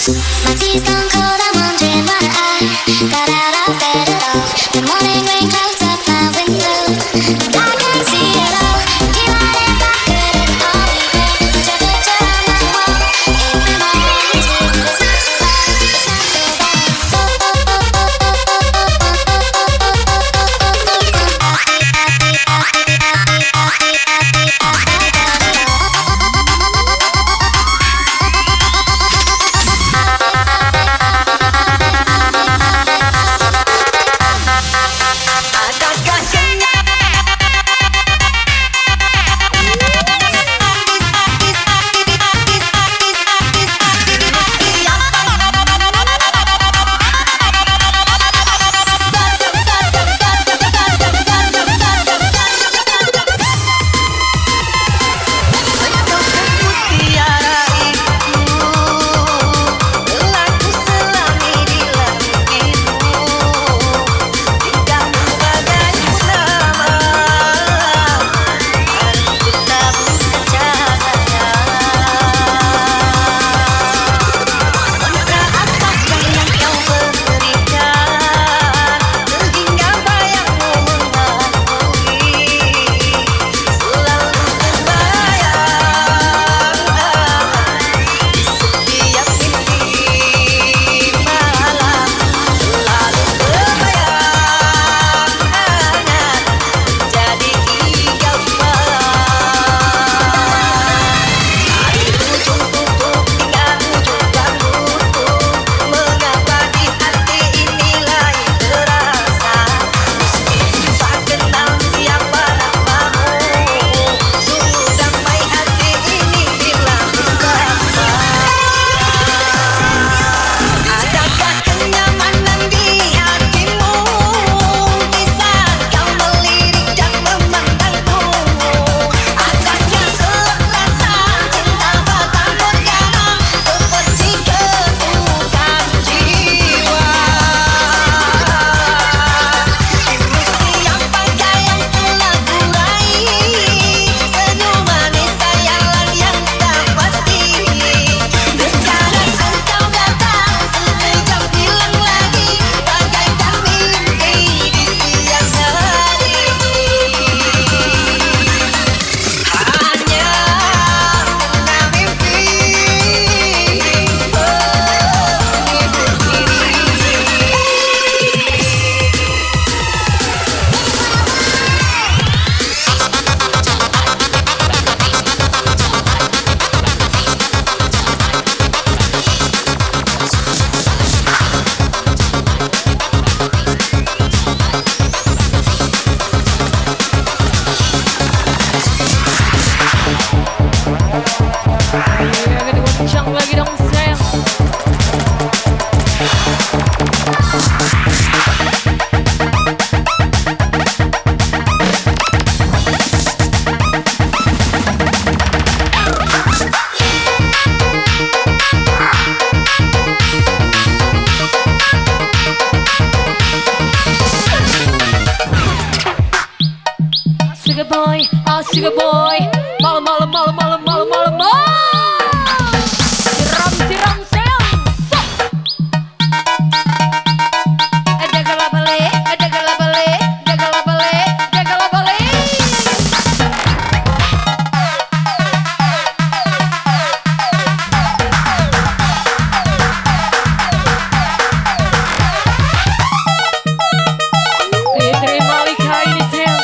My tea's gone cold, I'm wondering why I got out of bed at all. The morning rain clouds up my window, and I can't see it all. Do you mind if I could it all be great? Put your picture on my wall, it reminds me it's not so bad, it's not so Sugar boy, malam malam malam malam malam malam malam. Siram siram siram. Ada galabale, ada galabale, ada galabale, ada galabale. Terima Malika ini sayang.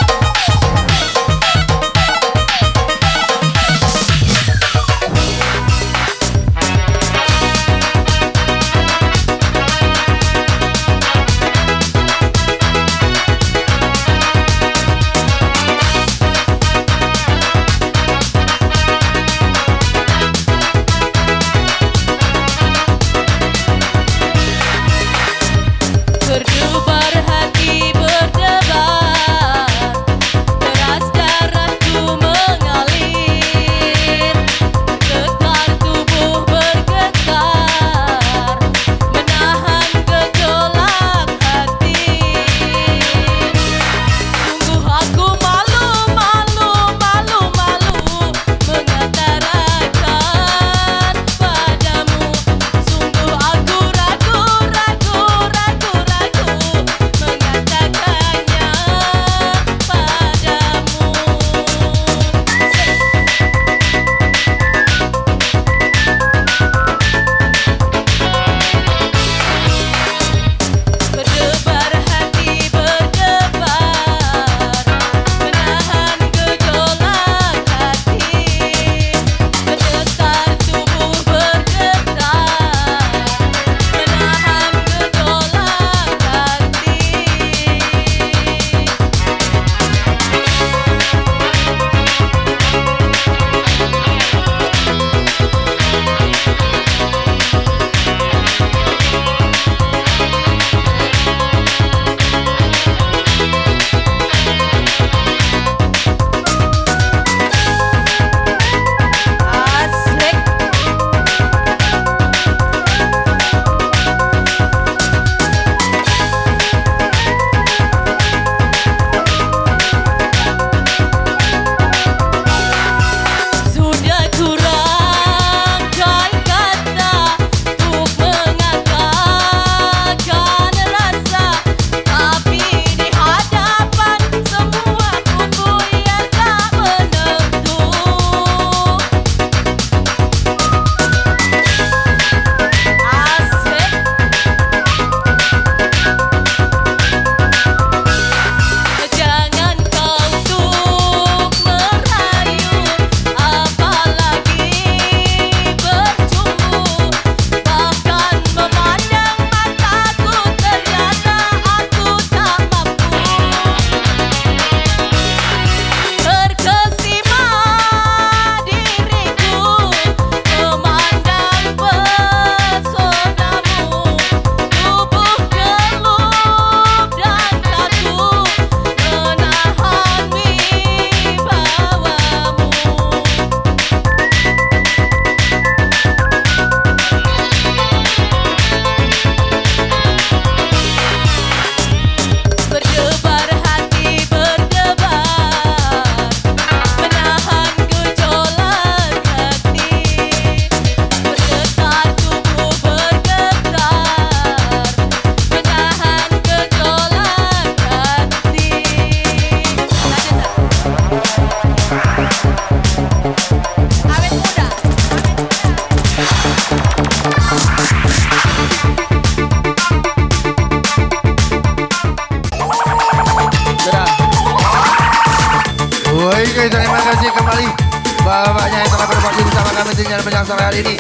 menjelang sore hari ini.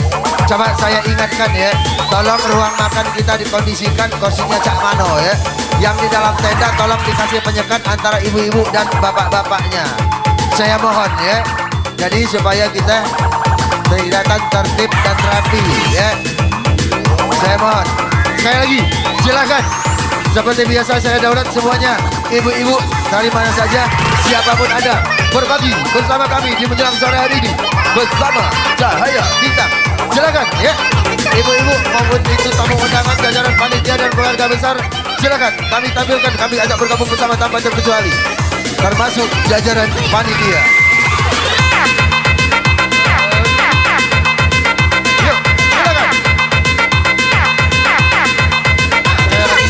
Coba saya ingatkan ya, tolong ruang makan kita dikondisikan kursinya Cak Mano ya. Yang di dalam tenda tolong dikasih penyekat antara ibu-ibu dan bapak-bapaknya. Saya mohon ya. Jadi supaya kita kelihatan tertib dan rapi ya. Saya mohon. Sekali lagi, silakan. Seperti biasa saya daulat semuanya. Ibu-ibu dari mana saja, siapapun Anda, berbagi bersama kami di menjelang sore hari ini bersama Cahaya Bintang. Silakan ya. Ibu-ibu maupun itu tamu undangan, jajaran panitia dan keluarga besar, silakan kami tampilkan, kami ajak bergabung bersama tanpa terkecuali, termasuk jajaran panitia. Yuk, silakan.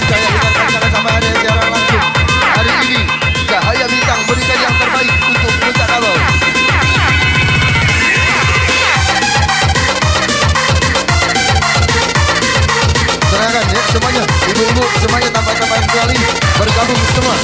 Saya ingatkan jangan sampai ada yang siaran langsung. Hari ini Cahaya Bintang berikan yang terbaik untuk Puncak Kalau. Silakan ya semuanya, ibu-ibu semuanya tanpa terkecuali bergabung semua.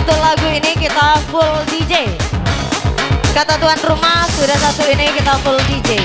Untuk lagu ini kita full DJ. Kata tuan rumah, sudah satu ini kita full DJ.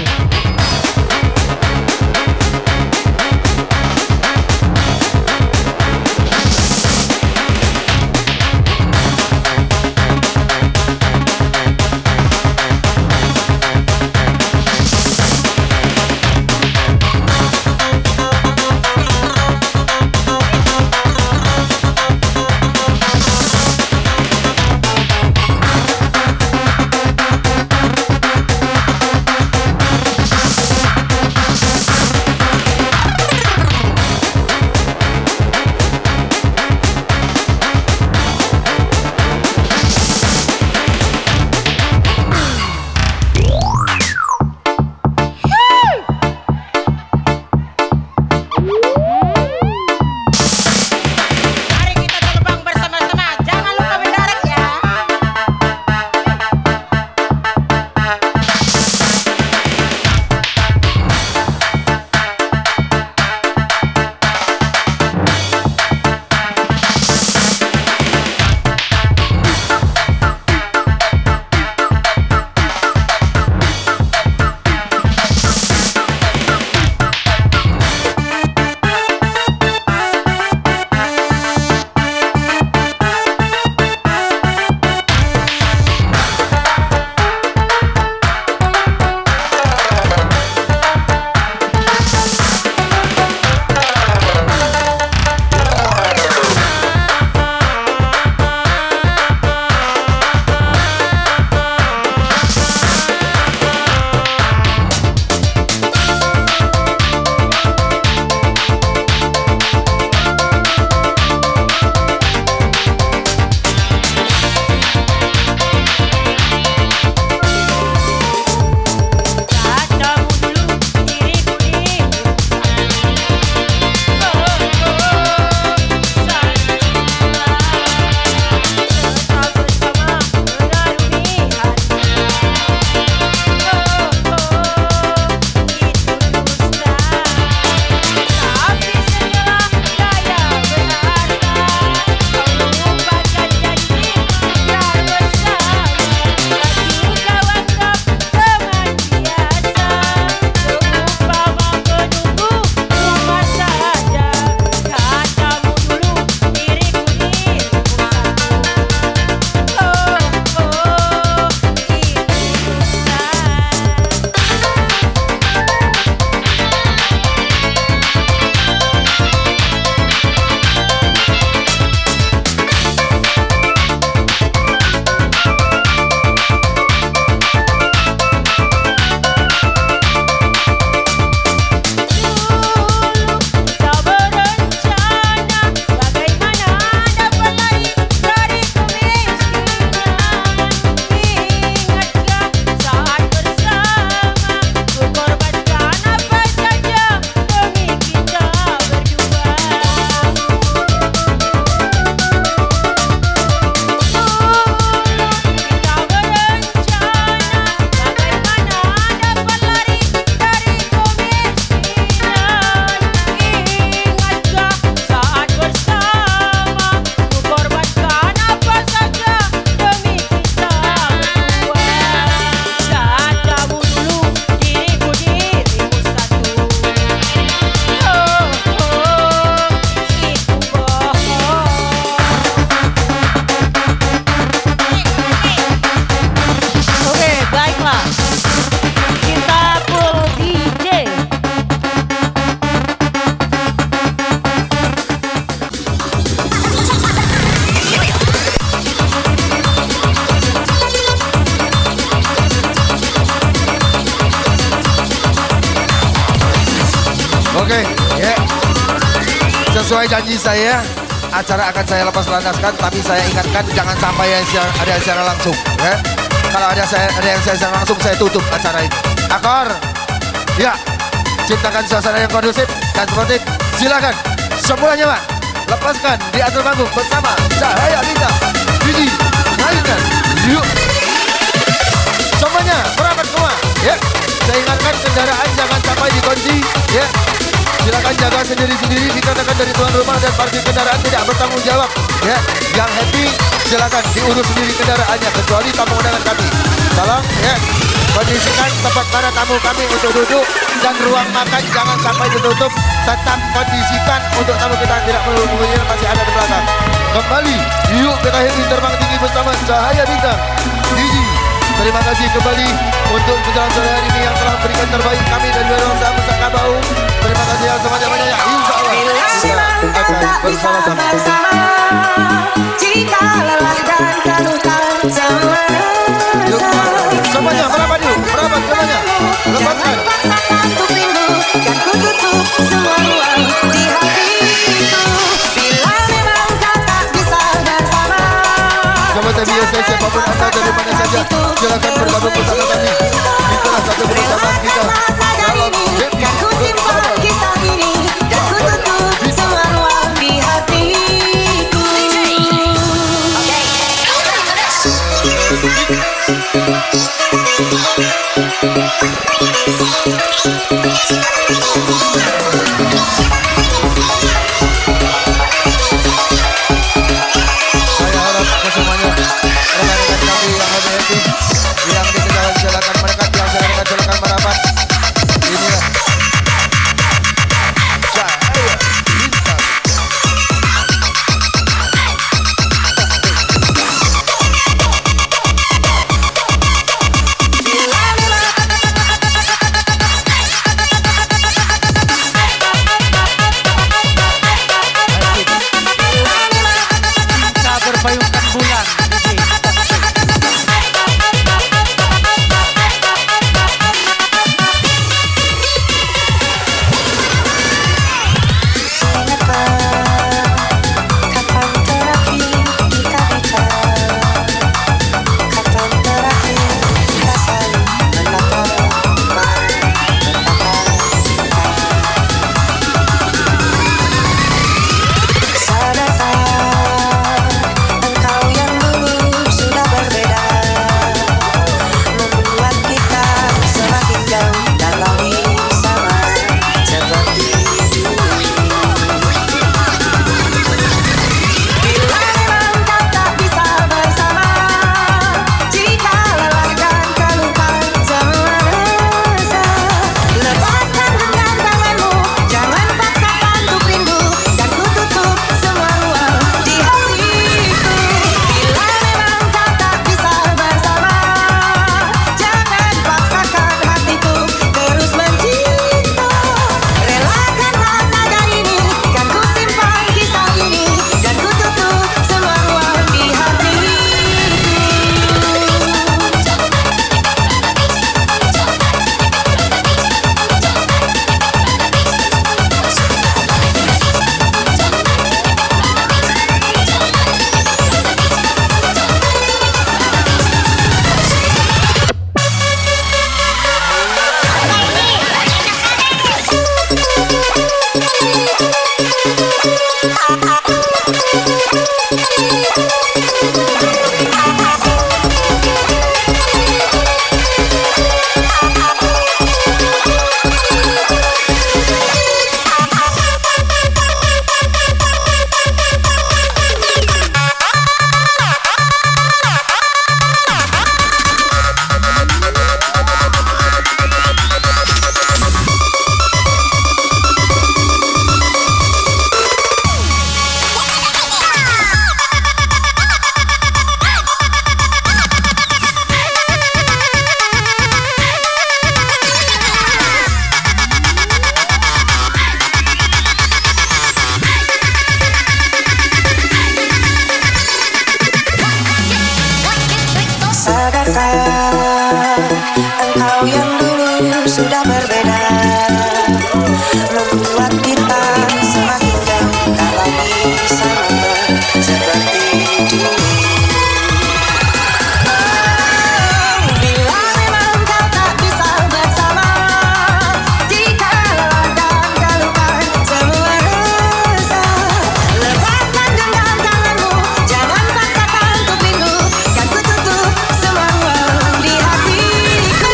Oke, ya. Sesuai janji saya, acara akan saya lepas landaskan, tapi saya ingatkan jangan sampai ada yang secara langsung, ya. Kalau ada yang secara langsung, saya tutup acara ini. Akor, ya. Ciptakan suasana yang kondusif dan sportif. Silakan, semuanya Pak. Lepaskan di atas panggung bersama Cahaya Lita, Didi, mainkan, yuk. Semuanya berangkat semua, ya. Saya ingatkan kendaraan jangan sampai dikunci, ya. Silakan jaga sendiri-sendiri dikatakan dari tuan rumah dan parkir kendaraan tidak bertanggung jawab. Ya, yang happy silakan diurus sendiri kendaraannya kecuali tamu undangan kami. Tolong ya, kondisikan tempat para tamu kami untuk duduk dan ruang makan jangan sampai ditutup. Tetap kondisikan untuk tamu kita tidak perlu kemudian masih ada di belakang. Kembali, yuk kita happy terbang tinggi bersama Cahaya Bintang. Didi, terima kasih kembali untuk perjalanan sore hari ini yang telah berikan terbaik kami dan Berosa Pusaka Bau. Terima kasih yang sebanyak-banyaknya. Insya Allah kita akan bersama-sama. Jika lelah dan terluka Yuk, semuanya berapa dulu? Berapa semuanya? Lepaskan. Untuk rindu dan ku tutup semua ruang di hatiku. Bila memang kau tak bisa bersama, Sobat biasa siapapun anda dari mana saja, silakan bergabung bersama kami. Itulah satu kebersamaan kita dalam happy dan ku simpan bersama. kisah ini dan ku tutup semua ruang di hatiku. Saya harap semuanya rekan-rekan kami yang happy, yang di jalan silakan mendekat, yang silakan silakan merapat. Inilah Cahaya Bintang. Kita berpayungkan bulan. Kapan terakhir kita bicara? Kapan terakhir kita saling menatap? Sadarkah engkau yang dulu sudah berbeda, membuat kita semakin jauh dalam sama seperti dulu. Bila memang kau tak bisa bersama, jika lelah dan terluka semua rasa, lepaskan genggam tanganmu, jangan paksakan untuk rindu, dan ku tutup semua ruang di hatiku. Bila memang kau tak bisa bersama, jangan paksakan hatiku terus mencinta. Relakanlah saja ini, kan ku simpan kisah ini, dan ku tutup semua ruang di hatiku. Sadarkah engkau yang dulu sudah berbeda, membuat kita semakin jauh tak lagi sama seperti dulu. Bila memang kau tak bisa bersama, jika lelah dan terluka semua rasa, lepaskan genggam tanganmu, jangan paksakan untuk rindu, kan ku tutup semua ruang di hatiku.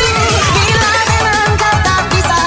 Bila memang kau tak bisa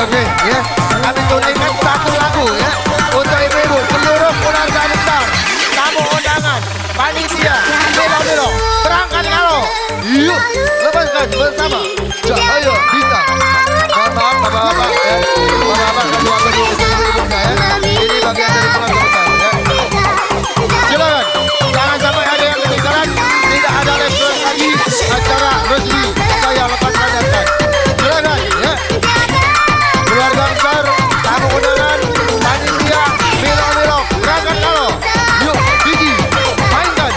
Oke, ya. Kami tunaikan satu lagu ya untuk ibu-ibu seluruh keluarga besar, tamu undangan, panitia, milo-milo, berangkat kalau. Yuk, lepaskan bersama. Ayo, bisa. Mohon maaf, bapak-bapak ya. Bapak-bapak kedua ibu-ibunya ya. Ini bagian dari keluarga besar ya. Silakan, jangan sampai ada yang ketinggalan. Tidak ada restoran lagi. Acara resmi saya lepaskan datang. Silakan ya. Keluarga besar, tamu undangan, panitia, milo-milo, berangkat kalau. Yuk, Gigi, mainkan.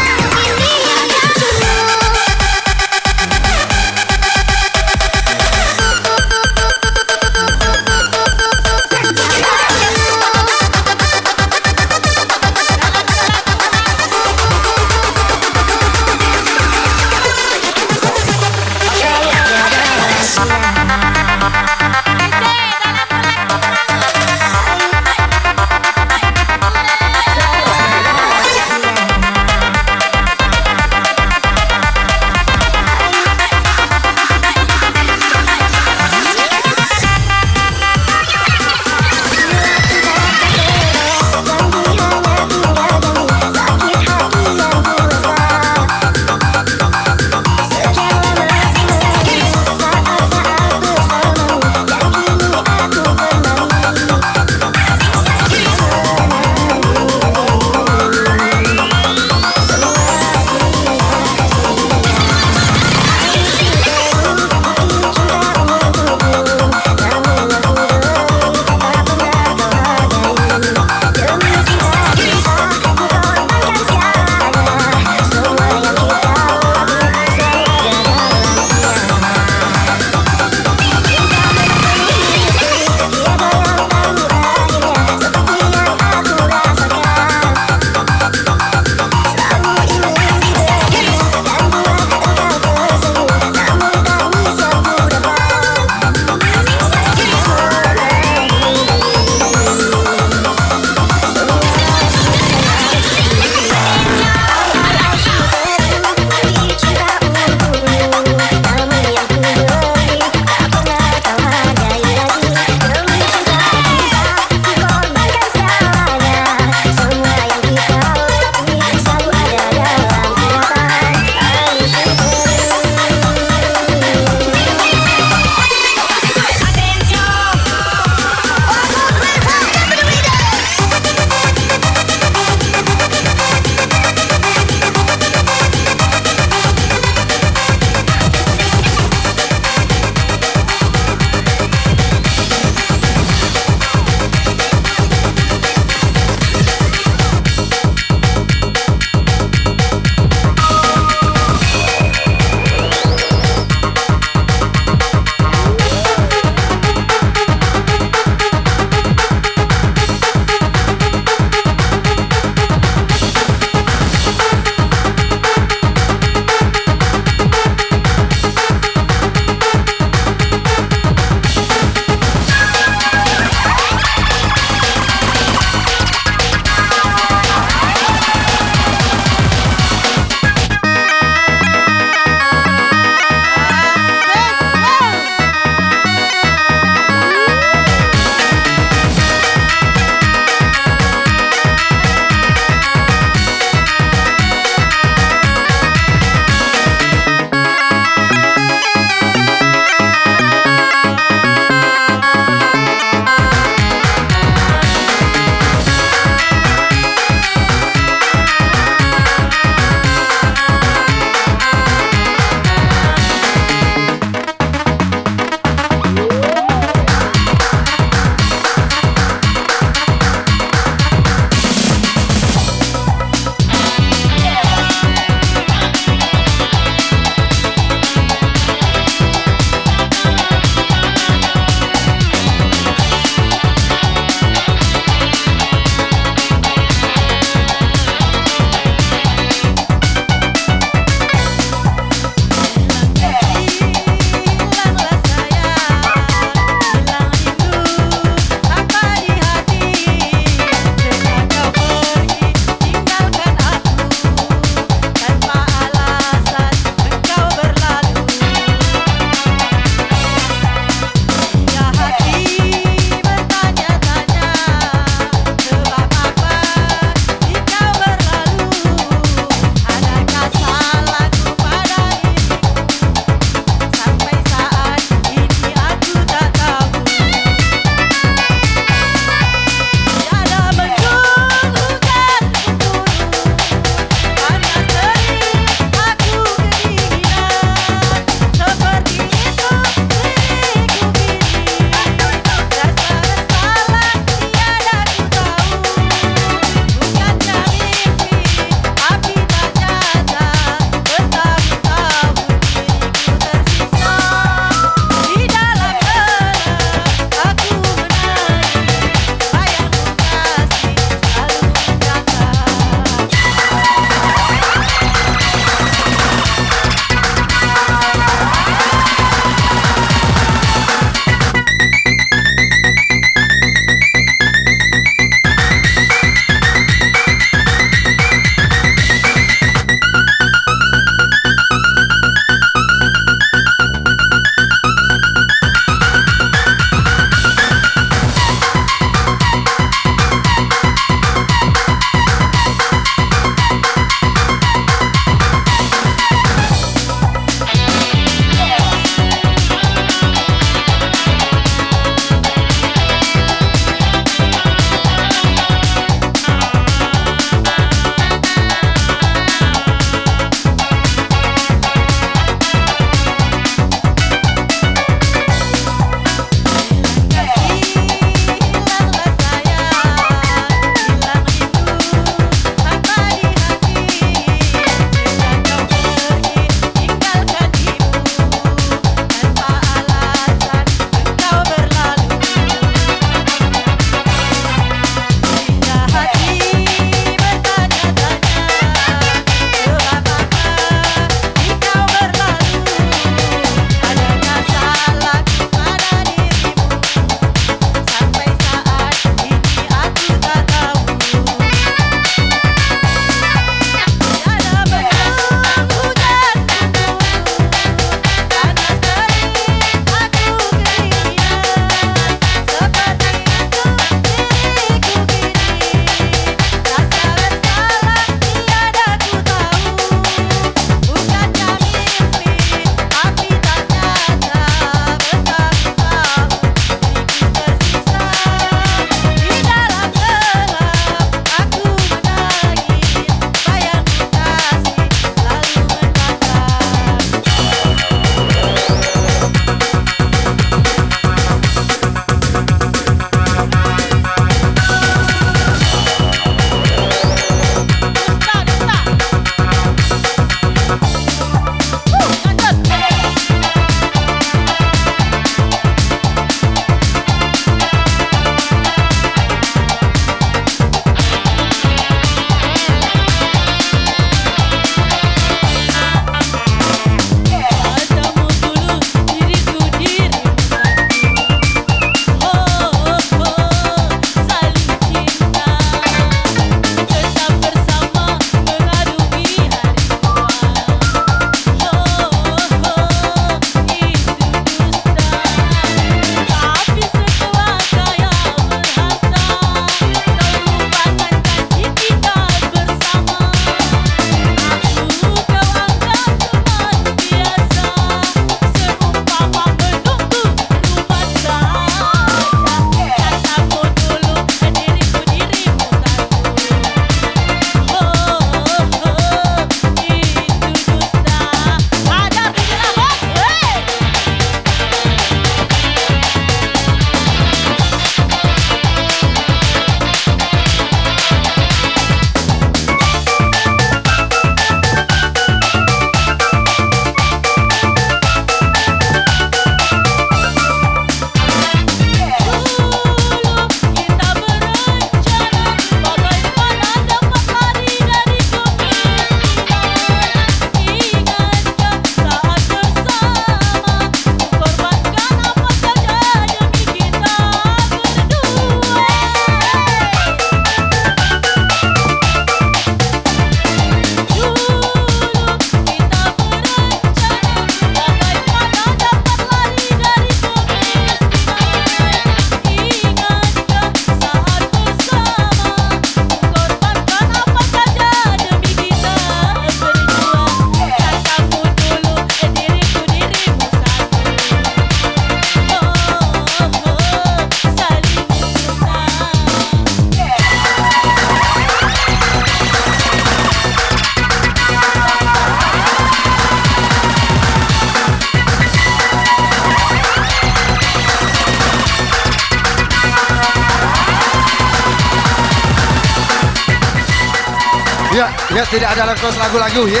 Ya, ya tidak ada lagu-lagu ya.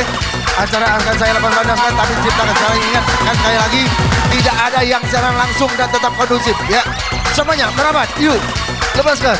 Acara akan saya lepas bandaskan tapi ciptakan secara ingat kan sekali lagi tidak ada yang secara langsung dan tetap kondusif ya. Semuanya merapat, yuk lepaskan.